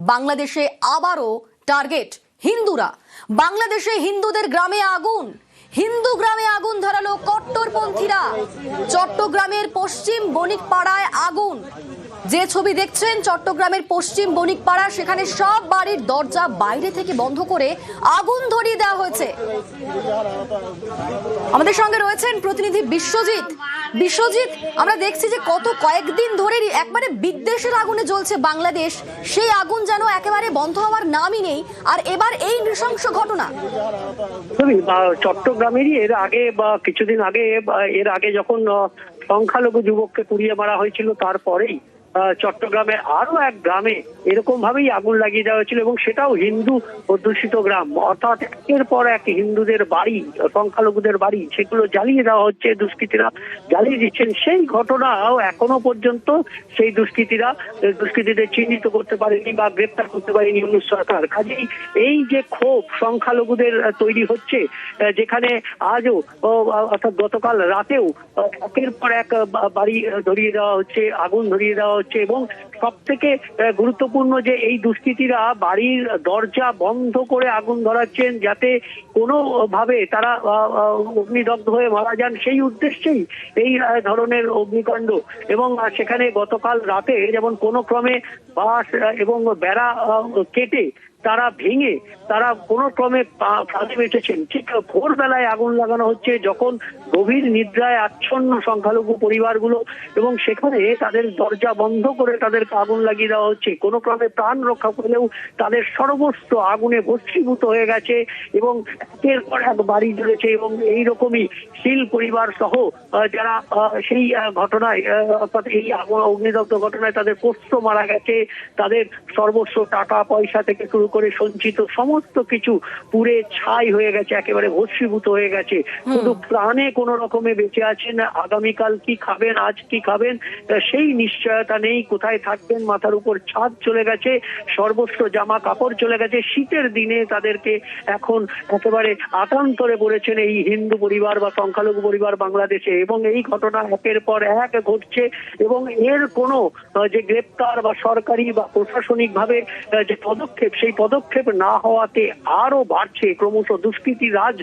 বাংলাদেশে আবারও টার্গেট হিন্দুরা। বাংলাদেশে হিন্দুদের গ্রামে আগুন, হিন্দু গ্রামে আগুন ধরালো কট্টরপন্থীরা। চট্টগ্রামের পশ্চিম বণিকপাড়ায় আগুন। যে ছবি দেখছেন চট্টগ্রামের পশ্চিম বণিকপাড়া, সেখানে সব বাড়ির দরজা বাইরে থেকে বন্ধ করে আগুন ধরিয়ে দেওয়া হয়েছে। আমাদের সঙ্গে রয়েছেন প্রতিনিধি বিশ্বজিৎ। বিশ্বজিৎ, আমরা দেখছি যে কয়েকদিন ধরে একবারে বিদ্বেষের আগুনে জ্বলছে বাংলাদেশ, সেই আগুন যেন একেবারে বন্ধ হওয়ার নামই নেই। আর এবার এই নৃশংস ঘটনা চট্টগ্রামেরই এর আগে বা কিছুদিন আগে যখন সংখ্যালঘু যুবককে পুড়িয়ে মারা হয়েছিল, তারপরেই চট্টগ্রামে আরো এক গ্রামে এরকম ভাবেই আগুন লাগিয়ে দেওয়া হয়েছিল, এবং সেটাও হিন্দু অধ্যুষিত গ্রাম। অর্থাৎ একের পর এক হিন্দুদের বাড়ি, সংখ্যালঘুদের বাড়ি, সেগুলো জ্বালিয়ে দেওয়া হচ্ছে, দুষ্কৃতীরা জ্বালিয়ে দিচ্ছেন। সেই ঘটনাও এখনো পর্যন্ত সেই দুষ্কৃতীদের চিহ্নিত করতে পারেনি বা গ্রেপ্তার করতে পারেনি ইউনূস সরকার। কাজেই এই যে ক্ষোভ সংখ্যালঘুদের তৈরি হচ্ছে, যেখানে আজও অর্থাৎ গতকাল রাতেও একের পর এক বাড়ি ধরিয়ে দেওয়া হচ্ছে, আগুন ধরিয়ে দেওয়া হচ্ছে, এবং সব থেকে গুরুত্বপূর্ণ যে এই দুষ্কৃতীরা বাড়ির দরজা বন্ধ করে আগুন ধরাচ্ছেন, যাতে কোনো ভাবে তারা অগ্নিদগ্ধ হয়ে মারা যান, সেই উদ্দেশ্যেই এই ধরনের অগ্নিকাণ্ড। এবং সেখানে গতকাল রাতে যেমন কোনো ক্রমে বাঁশ এবং বেড়া কেটে তারা ভেঙে তারা কোনো ক্রমে ফাঁদে বেঁচেছেন। ঠিক ভোরবেলায় আগুন লাগানো হচ্ছে, যখন গভীর নিদ্রায় আচ্ছন্ন সংখ্যালঘু পরিবারগুলো, এবং সেখানে তাদের দরজা বন্ধ করে তাদেরকে আগুন লাগিয়ে দেওয়া হচ্ছে। কোনো ক্রমে প্রাণ রক্ষা করলেও তাদের সর্বস্ব আগুনে ভস্মীভূত হয়ে গেছে, এবং একের পর এক বাড়ি জ্বলেছে। এবং এইরকমই শীল পরিবার সহ যারা সেই ঘটনায় অর্থাৎ এই অগ্নিদগ্ধ ঘটনায় তাদের পোষ্য মারা গেছে, তাদের সর্বস্ব টাকা পয়সা থেকে শুরু করে সঞ্চিত সমস্ত কিছু পুড়ে ছাই হয়ে গেছে, একেবারে ভস্মীভূত হয়ে গেছে। শুধু প্রাণে কোনো রকমে বেঁচে আছেন। আগামীকাল কি খাবেন, আজ কি খাবেন, সেই নিশ্চয়তা নেই। কোথায় থাকবেন, মাথার উপর ছাদ চলে গেছে, সর্বস্ব জামা কাপড় চলে গেছে। শীতের দিনে তাদেরকে এখন একেবারে আতান্তরে পড়েছেন এই হিন্দু পরিবার বা সংখ্যালঘু পরিবার বাংলাদেশে। এবং এই ঘটনা একের পর এক ঘটছে, এবং এর কোনো যে গ্রেপ্তার বা সরকারি বা প্রশাসনিক ভাবে যে পদক্ষেপ, সেই পদক্ষেপ না হওয়াতে আরো বাড়ছে, ক্রমশ দুষ্কৃতি রাজ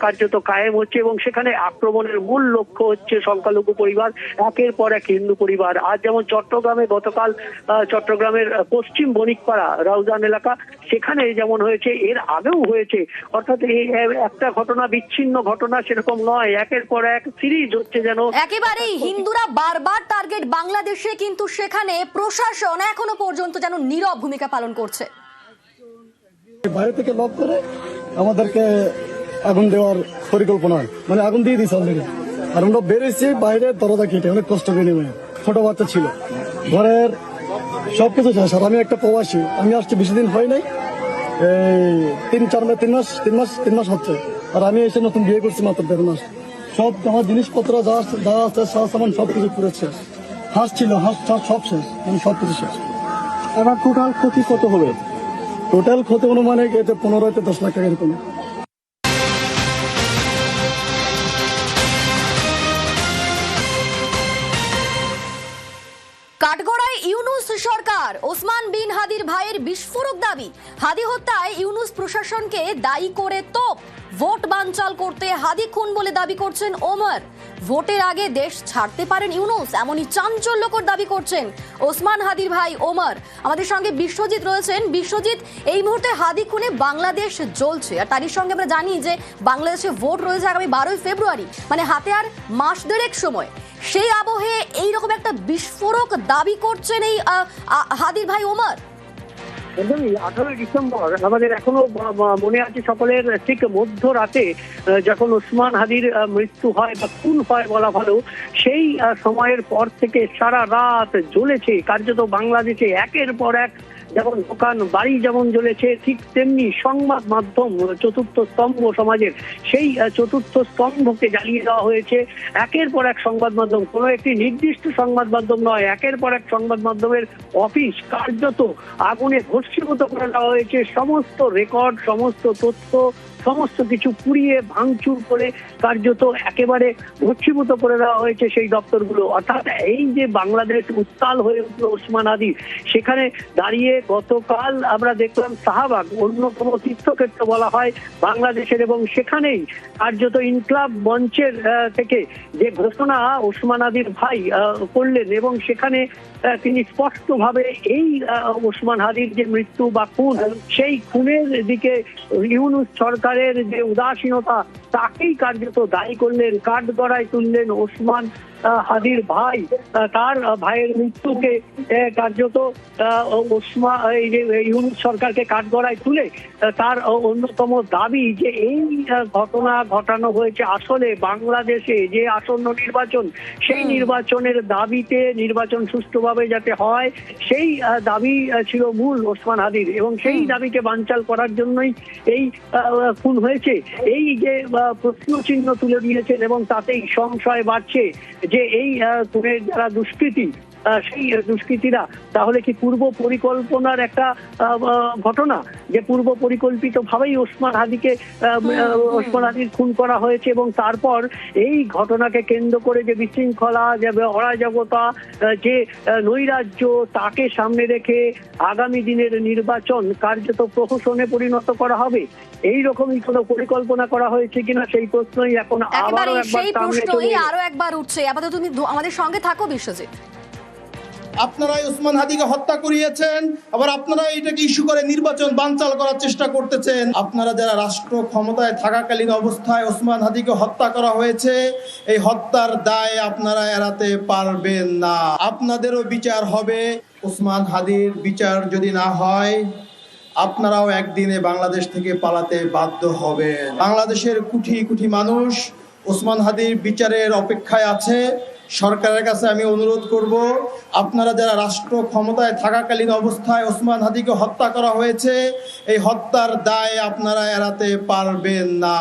কার্যত কায়েম হচ্ছে। এবং সেখানে আক্রমণের মূল লক্ষ্য হচ্ছে সংখ্যালঘু পরিবার, একের পর এক হিন্দু পরিবার। আজ যেমন চট্টগ্রামে গতকাল চট্টগ্রামের পশ্চিম বণিকপাড়া রাউজান এলাকা, সেখানে যেমন হয়েছে, এর আগেও হয়েছে। অর্থাৎ এই একটা ঘটনা বিচ্ছিন্ন ঘটনা সেরকম নয়, একের পর এক সিরিজ হচ্ছে। যেন একেবারেই হিন্দুরা বারবার টার্গেট বাংলাদেশে, কিন্তু সেখানে প্রশাসন এখনো পর্যন্ত যেন নীরব ভূমিকা পালন করছে। বাইরে থেকে লক করে আমাদেরকে আগুন দেওয়ার পরিকল্পনা, মানে আগুন দিয়ে দিয়েছে অলরেডি। আর আমরা বেরিয়েছি বাইরে, দরজা কেটে অনেক কষ্ট করে নেমে, ছোট বাচ্চা ছিল, ঘরের সবকিছু শেষ। আর আমি একটা প্রবাসী, আমি আসছি বেশি দিন হয় নাই, এই 3 মাস হচ্ছে। আর আমি এসে নতুন বিয়ে করছি মাত্র 1.5 মাস। সব আমার জিনিসপত্র যা আছে সামান সবকিছু পুরো শেষ। হাঁস ছিল, হাঁস সব শেষ, আমি সবকিছু শেষ। এবার টোটাল ক্ষতি কত হবে? টোটাল ক্ষতি অনুমানে 15-10 লাখ টাকা এরকম। কাঠগড়ায় ইউনূস সরকার, ওসমান বিন হাদির ভাইয়ের বিস্ফোরক দাবি। হাদি হত্যায় ইউনূস প্রশাসনকে দায়ী করে তোপ। ভোট বানচাল করতে হাদি খুন বলে দাবি করছেন ওমর। ভোটের আগে দেশ ছাড়তে পারেন ইউনূস, এমনই চাঞ্চল্যকর দাবি করছেন ওসমান হাদির ভাই ওমর। আমাদের সঙ্গে বিশ্বজিৎ রয়েছেন। বিশ্বজিৎ, এই মুহূর্তে হাদি খুনে বাংলাদেশ জ্বলছে, আর তারই সঙ্গে আমরা জানি যে বাংলাদেশে ভোট রয়েছে আগামী 12 ফেব্রুয়ারি, মানে হাতে আর মাস দেড়েক সময়। সেই আবহে এইরকম একটা বিস্ফোরক দাবি করছেন এই হাদির ভাই ওমর। 18 ডিসেম্বর আমাদের এখনো মনে আছে সকলের, ঠিক মধ্যরাতে যখন ওসমান হাদির মৃত্যু হয় বা খুন হয় বলা ভালো, সেই সময়ের পর থেকে সারা রাত জ্বলেছে কার্যত বাংলাদেশে একের পর এক। যেমন দোকান বাড়ি যেমন জ্বলেছে, ঠিক তেমনি সংবাদ মাধ্যম, চতুর্থ স্তম্ভ সমাজের, সেই চতুর্থ স্তম্ভকে জ্বালিয়ে দেওয়া হয়েছে। একের পর এক সংবাদ মাধ্যম, কোনো একটি নির্দিষ্ট সংবাদ মাধ্যম নয়, একের পর এক সংবাদ মাধ্যমের অফিস কার্যত আগুনে ভস্মীভূত করে দেওয়া হয়েছে। সমস্ত রেকর্ড, সমস্ত তথ্য, সমস্ত কিছু পুড়িয়ে ভাঙচুর করে কার্যত একেবারে ভস্মীভূত করে দেওয়া হয়েছে সেই দপ্তরগুলো। অর্থাৎ এই যে বাংলাদেশ উত্তাল হয়ে উঠল ওসমান হাদি, সেখানে দাঁড়িয়ে গতকাল আমরা দেখলাম শাহবাগ অন্যতম তীর্থক্ষেত্র বলা হয় বাংলাদেশের, এবং সেখানেই কার্যত ইনকলাব মঞ্চের থেকে যে ঘোষণা ওসমান হাদির ভাই করলেন, এবং সেখানে তিনি স্পষ্টভাবে এই ওসমান হাদির যে মৃত্যু বা খুন, সেই খুনের দিকে ইউনূস সরকারের যে উদাসীনতা তাকেই কার্যত দায়ী করলেন, কাঠগড়ায় তুললেন ওসমান হাদির ভাই। তার ভাইয়ের মৃত্যুকে কার্যত ওসমান এই যে ইউনূস সরকারকে কাঠগড়ায় তুলে তার অন্যতম দাবি যে এই ঘটনা ঘটানো হয়েছে আসলে বাংলাদেশে যে আসন্ন নির্বাচন, সেই নির্বাচনের দাবিতে নির্বাচন সুষ্ঠুভাবে যাতে হয় সেই দাবি ছিল মূল ওসমান হাদির, এবং সেই দাবিকে বানচাল করার জন্যই এই খুন হয়েছে। এই যে প্রশ্ন চিহ্ন তুলে দিয়েছেন এবং তাতেই সংশয় বাড়ছে যে এই খুনের যারা দুষ্কৃতী, সেই দুষ্কৃতীরা তাহলে কি পূর্ব পরিকল্পনার একটা ঘটনা, যে পূর্ব পরিকল্পিত ভাবেই ওসমান হাদির খুন করা হয়েছে, এবং তারপর এই ঘটনাকে কেন্দ্র করে যে বিশৃঙ্খলা, যে অরাজকতা, যে নৈরাজ্য, তাকে সামনে রেখে আগামী দিনের নির্বাচন কার্যত প্রহসনে পরিণত করা হবে। এই রকমই কোনো পরিকল্পনা করা হয়েছে কিনা সেই প্রশ্নই এখন আরো একবার উঠছে। আপাতত তুমি আমাদের সঙ্গে থাকো বিশ্বজিৎ। আপনারাই ওসমান হাদিকে হত্যা করিয়েছেন, আবার আপনারা এটাকে ইস্যু করে নির্বাচন বানচাল করার চেষ্টা করতেছেন। আপনারা যারা রাষ্ট্র ক্ষমতায় থাকাকালীন অবস্থায় ওসমান হাদিকে হত্যা করা হয়েছে, এই হত্যার দায় আপনারা এড়াতে পারবেন না। আপনাদেরও বিচার হবে। ওসমান হাদির বিচার যদি না হয়, আপনারাও একদিনে বাংলাদেশ থেকে পালাতে বাধ্য হবে। বাংলাদেশের কোটি কোটি মানুষ ওসমান হাদির বিচারের অপেক্ষায় আছে। সরকারের কাছে আমি অনুরোধ করব, আপনারা যারা রাষ্ট্র ক্ষমতায় থাকাকালীন অবস্থায় ওসমান হাদিকে হত্যা করা হয়েছে, এই হত্যার দায় আপনারা এড়াতে পারবেন না।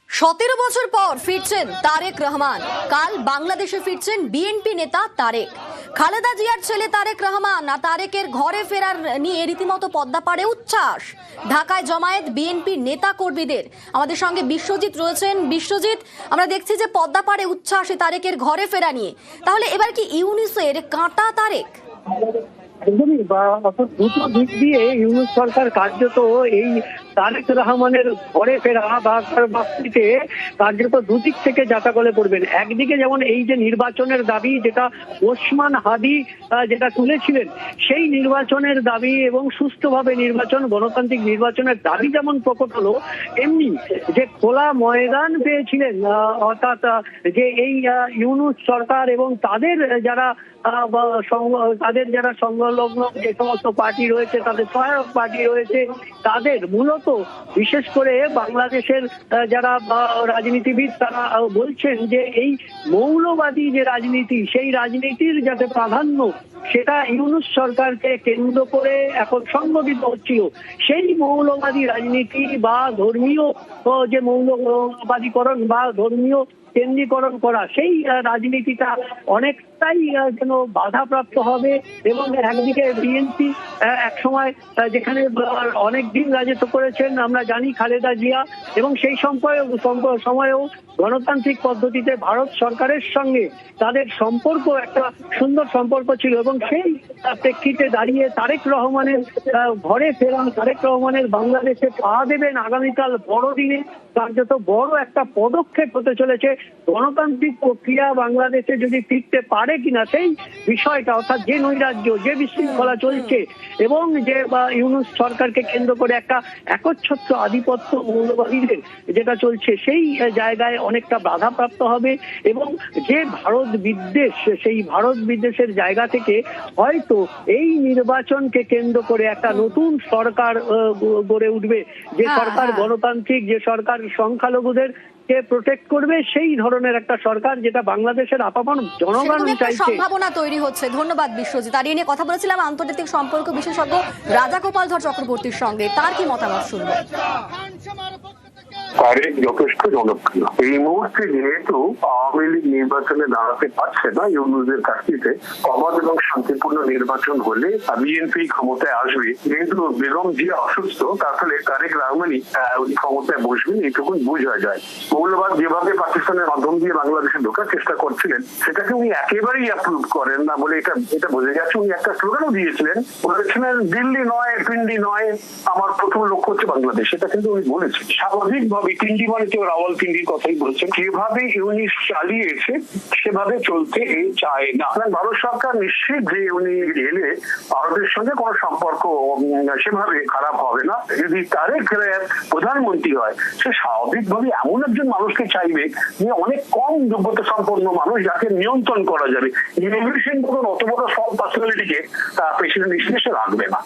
17 বছর পর ফিরছেন তারেক রহমান। কাল বাংলাদেশে ফিরছেন বিএনপি নেতা তারেক। খালেদা জিয়ার ছেলে তারেক রহমান আর তারেকের ঘরে ফেরার নিয়ে রীতিমতো পদ্মাপাড়ে উচ্ছ্বাস। ঢাকায় জমায়েত বিএনপি নেতা কর্মীদের। আমাদের সঙ্গে বিশ্বজিৎ রয়েছেন। বিশ্বজিৎ, আমরা দেখছি যে পদ্মাপাড়ে উচ্ছ্বাসে তারেকের ঘরে ফেরা নিয়ে, তাহলে এবার কি ইউনূসের কাঁটা তারেক? একদমই, দুটো দিক দিয়ে ইউনূস সরকার কার্যত এই তারেক রহমানের ঘরে ফেরা বা তার বাস্তিতে কার্যত দুদিক থেকে যাতাকলে পড়বেন। একদিকে যেমন এই যে নির্বাচনের দাবি, যেটা ওসমান হাদি যেটা তুলেছিলেন, সেই নির্বাচনের দাবি এবং সুষ্ঠুভাবে নির্বাচন, গণতান্ত্রিক নির্বাচনের দাবি যেমন প্রকট হলো, এমনি যে খোলা ময়দান পেয়েছিলেন, অর্থাৎ যে এই ইউনূস সরকার এবং তাদের যারা সংলগ্ন যে সমস্ত পার্টি রয়েছে, তাদের সহায়ক পার্টি রয়েছে, তাদের মূলত বিশেষ করে বাংলাদেশের যারা রাজনীতিবিদ, তারা বলছেন যে এই মৌলবাদী যে রাজনীতি, সেই রাজনীতির যাতে প্রাধান্য, সেটা ইউনূস সরকারকে কেন্দ্র করে এখন সংগঠিত হচ্ছিল। সেই মৌলবাদী রাজনীতি বা ধর্মীয় যে মৌলবাদীকরণ বা ধর্মীয় কেন্দ্রীকরণ করা, সেই রাজনীতিটা অনেকটাই যেন বাধাপ্রাপ্ত হবে। এবং একদিকে বিএনপি একসময় যেখানে অনেক দিন রাজত্ব করেছেন আমরা জানি খালেদা জিয়া, এবং সেই সময়েও গণতান্ত্রিক পদ্ধতিতে ভারত সরকারের সঙ্গে তাদের সম্পর্ক একটা সুন্দর সম্পর্ক ছিল, এবং সেই প্রেক্ষিতে দাঁড়িয়ে তারেক রহমানের ঘরে ফেরা, তারেক রহমানের বাংলাদেশে পা দেবেন আগামীকাল বড়দিনে, কার্যত বড় একটা পদক্ষেপ হতে চলেছে। গণতান্ত্রিক প্রক্রিয়া বাংলাদেশে যদি ফিরতে পারে কিনা সেই বিষয়টা, অর্থাৎ যে নৈরাজ্য, যে বিশৃঙ্খলা চলছে এবং যে ইউনূস সরকারকে কেন্দ্র করে একটা একচ্ছত্র আধিপত্য মৌলবাদীদের যেটা চলছে, সেই জায়গায় অনেকটা বাধাপ্রাপ্ত হবে। এবং যে ভারত বিদ্বেষ, সেই ভারত বিদ্বেষের জায়গা থেকে হয়তো এই নির্বাচনকে কেন্দ্র করে একটা নতুন সরকার গড়ে উঠবে, যে সরকার গণতান্ত্রিক, যে সরকার সংখ্যালঘুদের কে প্রোটেক্ট করবে, সেই ধরনের একটা সরকার যেটা বাংলাদেশের আপামর জনগণ চাইছে। সম্ভাবনা তৈরি হচ্ছে। ধন্যবাদ বিশ্বজিৎ। আর এই নিয়ে কথা বলেছিলাম আন্তর্জাতিক সম্পর্ক বিশেষজ্ঞ রাজা গোপাল ধর চক্রবর্তীর সঙ্গে। তার কি মতামত শুনবো। তারেক যথেষ্ট জনপ্রিয়। এই মুহূর্তে যেহেতু আওয়ামী লীগ নির্বাচনে দাঁড়াতে পারছে না ইউনূসের কাছে, অবাধ এবং শান্তিপূর্ণ নির্বাচন হলে বিএনপি ক্ষমতায় আসবে। যেহেতু বেগম জিয়া অসুস্থ, তাহলে তারেক রহমানই ক্ষমতায় বসবেন, এইটুকু বোঝা যায়। মৌলবাদ যেভাবে পাকিস্তানের মাধ্যম দিয়ে বাংলাদেশে ঢোকার চেষ্টা করছিলেন, সেটাকে উনি একেবারেই অ্যাপ্রুভ করেন না বলে এটা বোঝা যাচ্ছে। উনি একটা স্লোগানও দিয়েছিলেন, বলেছিলেন দিল্লি নয়, পিন্ডি নয়, আমার প্রথম লক্ষ্য হচ্ছে বাংলাদেশ। এটা কিন্তু উনি বলেছেন। স্বাভাবিকভাবে পিন্ডি মানে কেউ রাওয়ালপিন্ডির কথাই বলছেন। যেভাবে ইউনিস চালিয়েছে সেভাবে চলতে চায় না। ভারত সরকার নিশ্চিত যে উনি এলে ভারতের সঙ্গে কোনো সম্পর্ক সেভাবে খারাপ হবে না। যদি তারেক প্রধানমন্ত্রী হয়, সে স্বাভাবিকভাবে এমন একজন মানুষকে চাইবে যে অনেক কম যোগ্যতা সম্পন্ন মানুষ, যাকে নিয়ন্ত্রণ করা যাবে। ইমিগ্রেশন কোনো অত বড় সব পার্সোনালিটিকে প্রেসিডেন্ট হিসেবে সে রাখবে না।